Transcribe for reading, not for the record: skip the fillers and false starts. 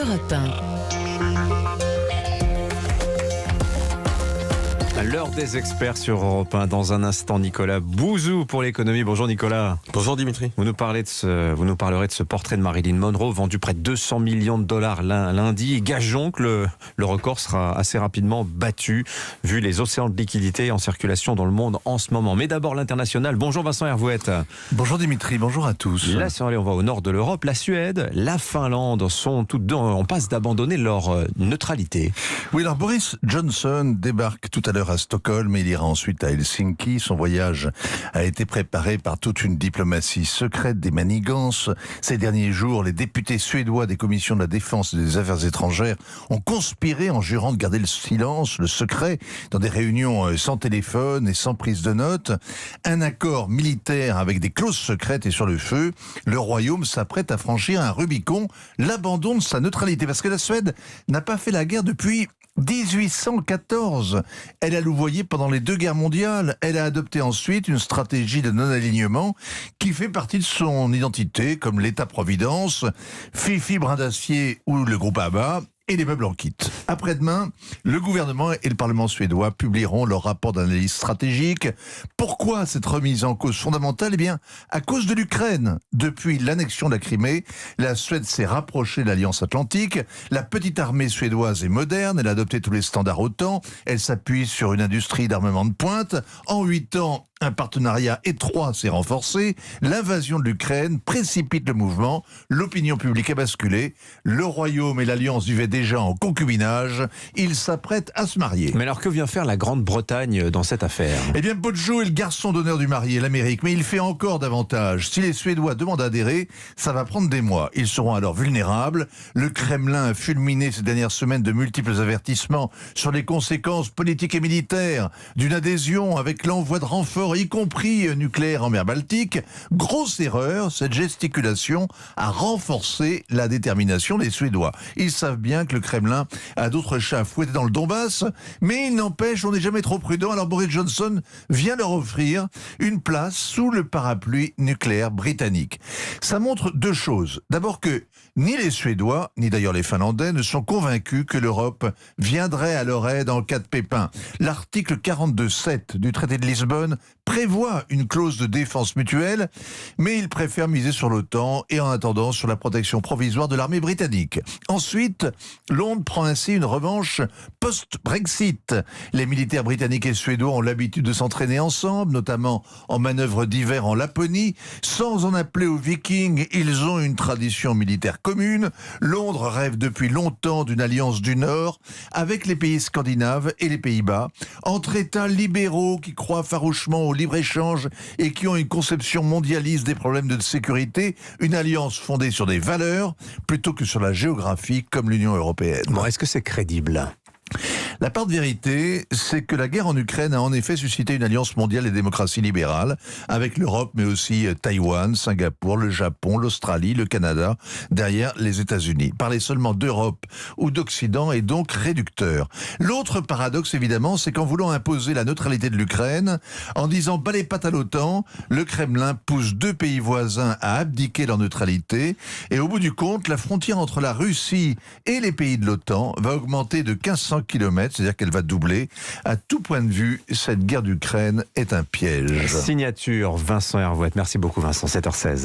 Europe 1. L'heure des experts sur Europe 1. Dans un instant, Nicolas Bouzou pour l'économie. Bonjour Nicolas. Bonjour Dimitri. Vous nous parlerez de ce portrait de Marilyn Monroe vendu près de 200 millions de dollars lundi. Et gageons que le record sera assez rapidement battu vu les océans de liquidités en circulation dans le monde en ce moment. Mais d'abord l'international. Bonjour Vincent Hervouette. Bonjour Dimitri, bonjour à tous. Là, on va au nord de l'Europe. La Suède, la Finlande sont toutes deux en passe d'abandonner leur neutralité. Oui, alors Boris Johnson débarque tout à l'heure à Stockholm et il ira ensuite à Helsinki. Son voyage a été préparé par toute une diplomatie secrète, des manigances. Ces derniers jours, les députés suédois des commissions de la défense et des affaires étrangères ont conspiré en jurant de garder le silence, le secret, dans des réunions sans téléphone et sans prise de notes. Un accord militaire avec des clauses secrètes est sur le feu. Le Royaume s'apprête à franchir un Rubicon, l'abandon de sa neutralité. Parce que la Suède n'a pas fait la guerre depuis 1814. Elle a louvoyé pendant les deux guerres mondiales. Elle a adopté ensuite une stratégie de non-alignement qui fait partie de son identité, comme l'État-providence, Fifi Brin d'Acier ou le groupe ABBA. Et les meubles en kit. Après-demain, le gouvernement et le Parlement suédois publieront leur rapport d'analyse stratégique. Pourquoi cette remise en cause fondamentale ? Eh bien, à cause de l'Ukraine. Depuis l'annexion de la Crimée, la Suède s'est rapprochée de l'Alliance Atlantique. La petite armée suédoise est moderne, elle a adopté tous les standards OTAN, elle s'appuie sur une industrie d'armement de pointe. En 8 ans, un partenariat étroit s'est renforcé. L'invasion de l'Ukraine précipite le mouvement. L'opinion publique a basculé. Le Royaume et l'Alliance vivaient déjà en concubinage. Ils s'apprêtent à se marier. Mais alors que vient faire la Grande-Bretagne dans cette affaire ? Eh bien, Bojo est le garçon d'honneur du marié, l'Amérique. Mais il fait encore davantage. Si les Suédois demandent à adhérer, ça va prendre des mois. Ils seront alors vulnérables. Le Kremlin a fulminé ces dernières semaines de multiples avertissements sur les conséquences politiques et militaires d'une adhésion avec l'envoi de renforts, y compris nucléaire en mer Baltique. Grosse erreur, cette gesticulation a renforcé la détermination des Suédois. Ils savent bien que le Kremlin a d'autres chats à fouetter dans le Donbass, mais il n'empêche, on n'est jamais trop prudent. Alors Boris Johnson vient leur offrir une place sous le parapluie nucléaire britannique. Ça montre deux choses. D'abord que ni les Suédois, ni d'ailleurs les Finlandais ne sont convaincus que l'Europe viendrait à leur aide en cas de pépin. L'article 42.7 du traité de Lisbonne prévoit une clause de défense mutuelle, mais ils préfèrent miser sur l'OTAN et en attendant sur la protection provisoire de l'armée britannique. Ensuite, Londres prend ainsi une revanche post-Brexit. Les militaires britanniques et suédois ont l'habitude de s'entraîner ensemble, notamment en manœuvres d'hiver en Laponie. Sans en appeler aux Vikings, ils ont une tradition militaire commune. Londres rêve depuis longtemps d'une alliance du Nord avec les pays scandinaves et les Pays-Bas, entre États libéraux qui croient farouchement au libre-échange et qui ont une conception mondialiste des problèmes de sécurité, une alliance fondée sur des valeurs plutôt que sur la géographie comme l'Union européenne. Bon, est-ce que c'est crédible ? La part de vérité, c'est que la guerre en Ukraine a en effet suscité une alliance mondiale des démocraties libérales, avec l'Europe, mais aussi Taïwan, Singapour, le Japon, l'Australie, le Canada, derrière les États-Unis. Parler seulement d'Europe ou d'Occident est donc réducteur. L'autre paradoxe, évidemment, c'est qu'en voulant imposer la neutralité de l'Ukraine, en disant « bas les pattes à l'OTAN », le Kremlin pousse deux pays voisins à abdiquer leur neutralité, et au bout du compte, la frontière entre la Russie et les pays de l'OTAN va augmenter de 1500 km, c'est-à-dire qu'elle va doubler. À tout point de vue, cette guerre d'Ukraine est un piège. Signature Vincent Hervouette. Merci beaucoup Vincent, 7h16.